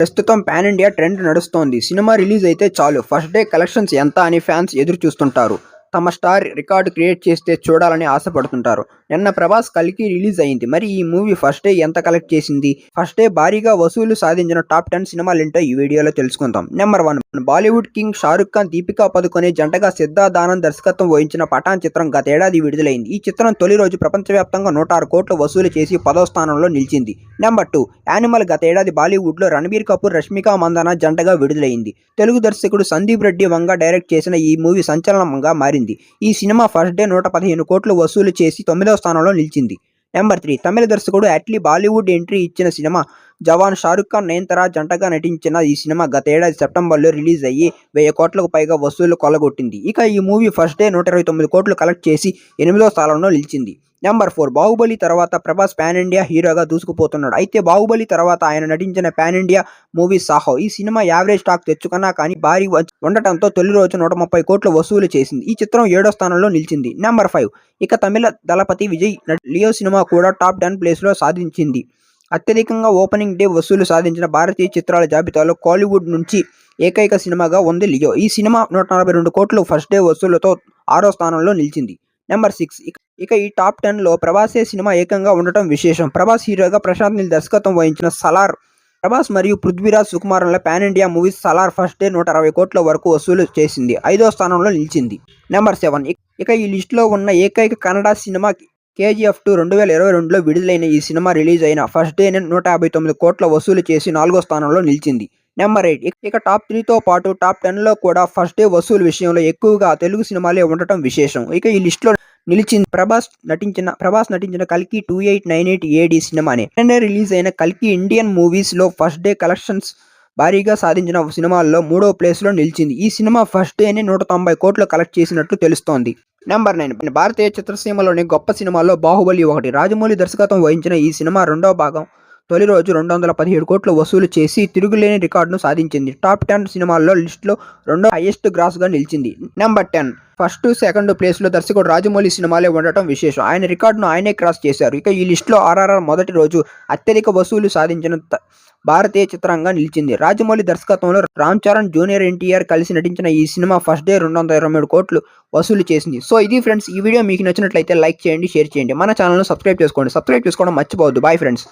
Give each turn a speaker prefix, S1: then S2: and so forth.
S1: ప్రస్తుతం pan India trend నడుస్తోంది. Cinema release అయితే చాలు ఫస్ట్ డే కలెక్షన్స్ ఎంత అని ఫ్యాన్స్ ఎదురు చూస్తుంటారు. తమ స్టార్ రికార్డు క్రియేట్ చేస్తే చూడాలని ఆశపడుతుంటారు. నిన్న ప్రభాస్ కల్కి రిలీజ్ అయింది. మరి ఈ మూవీ ఫస్ట్ డే ఎంత కలెక్ట్ చేసింది? ఫస్ట్ డే భారీగా వసూలు సాధించిన టాప్ 10 సినిమాలేంటో ఈ వీడియోలో తెలుసుకుందాం. నెంబర్ 1 బాలీవుడ్ కింగ్ షారుఖ్ ఖాన్, దీపికా పదుకొనే జంటగా సిద్ధార్థ్ ఆనంద్ దర్శకత్వం వహించిన పఠాన్ చిత్రం గతేడాది విడుదలైంది. ఈ చిత్రం తొలి రోజు ప్రపంచవ్యాప్తంగా 106 కోట్లు వసూలు చేసి 10వ స్థానంలో నిలిచింది. నెంబర్ 2 యానిమల్ గతేడాది బాలీవుడ్లో రణబీర్ కపూర్, రష్మిక మందాన జంటగా విడుదలైంది. తెలుగు దర్శకుడు సందీప్ రెడ్డి వంగ డైరెక్ట్ చేసిన ఈ మూవీ సంచలనంగా మారింది. ఈ సినిమా ఫస్ట్ డే 115 కోట్లు వసూలు చేసి 9వ స్థానంలో నిలిచింది. నెంబర్ 3 తమిళ దర్శకుడు అట్లీ బాలీవుడ్ ఎంట్రీ ఇచ్చిన సినిమా జవాన్. షారుఖ్ ఖాన్, నయనతార జంటగా నటించిన ఈ సినిమా గతేడాది సెప్టెంబర్లో రిలీజ్ అయ్యి 1000 కోట్లకు పైగా వసూలు కొల్లగొట్టింది. ఇక ఈ మూవీ ఫస్ట్ డే 129 కోట్లు కలెక్ట్ చేసి 8వ స్థానంలో నిలిచింది. నెంబర్ 4 బాహుబలి తర్వాత ప్రభాస్ పాన్ ఇండియా హీరోగా దూసుకుపోతున్నాడు. అయితే బాహుబలి తర్వాత ఆయన నటించిన పాన్ ఇండియా మూవీ సాహో. ఈ సినిమా యావరేజ్ టాక్ తెచ్చుకున్నా కానీ భారీ ఉండటంతో తొలి రోజు 130 కోట్లు వసూలు చేసింది. ఈ చిత్రం 7వ స్థానంలో నిలిచింది. నెంబర్ 5 ఇక తమిళ దళపతి విజయ్ లియో సినిమా కూడా టాప్ 10 ప్లేస్లో సాధించింది. అత్యధికంగా ఓపెనింగ్ డే వసూలు సాధించిన భారతీయ చిత్రాల జాబితాలో కోలీవుడ్ నుంచి ఏకైక సినిమాగా ఉంది లియో. ఈ సినిమా 142 కోట్లు ఫస్ట్ డే వసూలుతో 6వ స్థానంలో నిలిచింది. నెంబర్ 6 ఇక ఈ టాప్ 10లో ప్రభాసే సినిమా ఏకంగా ఉండటం విశేషం. ప్రభాస్ హీరోగా ప్రశాంత్ నీల్ దర్శకత్వం వహించిన సలార్. ప్రభాస్ మరియు పృథ్వీరాజ్ సుకుమారన్ల pan India movie Salaar first day 160 కోట్ల వరకు వసూలు చేసింది. 5వ స్థానంలో నిలిచింది. నెంబర్ 7 ఇక ఈ లిస్టులో ఉన్న ఏకైక కన్నడ సినిమా KGF 2 2022లో విడుదలైన ఈ సినిమా రిలీజ్ అయిన ఫస్ట్ డే 159 కోట్ల వసూలు చేసి 4వ స్థానంలో నిలిచింది. నెంబర్ 8 ఇక టాప్ 3తో పాటు టాప్ 10లో కూడా ఫస్ట్ డే వసూలు విషయంలో ఎక్కువగా తెలుగు సినిమాలే ఉండటం విశేషం. ఇక ఈ లిస్టులో నిలిచింది ప్రభాస్ నటించిన కల్కి 2898 AD సినిమానే. నిన్నే రిలీజ్ అయిన కల్కి ఇండియన్ మూవీస్ లో ఫస్ట్ డే కలెక్షన్స్ భారీగా సాధించిన సినిమాల్లో 3వ ప్లేస్లో నిలిచింది. ఈ సినిమా ఫస్ట్ డేనే 190 కోట్లు కలెక్ట్ చేసినట్లు తెలుస్తోంది. నెంబర్ 9 భారతీయ చిత్రసీమలోని గొప్ప సినిమాల్లో బాహుబలి ఒకటి. రాజమౌళి దర్శకత్వం వహించిన ఈ సినిమా రెండవ భాగం తొలి రోజు 217 కోట్లు వసూలు చేసి తిరుగులేని రికార్డును సాధించింది. టాప్ 10 సినిమాల్లో లిస్టులో రెండో హైయెస్ట్ గ్రాస్గా నిలిచింది. నెంబర్ 10 ఫస్ట్, సెకండ్ ప్లేస్లో దర్శకుడు రాజమౌళి సినిమాలే ఉండటం విశేషం. ఆయన రికార్డును ఆయనే క్రాస్ చేశారు. ఇక ఈ లిస్టులో RRR మొదటి రోజు అత్యధిక వసూలు సాధించిన భారతీయ చిత్రంగా నిలిచింది. రాజమౌళి దర్శకత్వంలో రామ్ చరణ్, జూనియర్ NTR కలిసి నటించిన ఈ సినిమా ఫస్ట్ డే 223 కోట్లు వసూలు చేసింది. సో ఇది ఫ్రెండ్స్, ఈ వీడియో మీకు నచ్చినట్లయితే లైక్ చేయండి, షేర్ చేయండి. మన ఛానల్ను సబ్స్క్రైబ్ చేసుకోండి. సబ్స్క్రైబ్ చేసుకోవడం మర్చిపోవద్దు. Bye friends.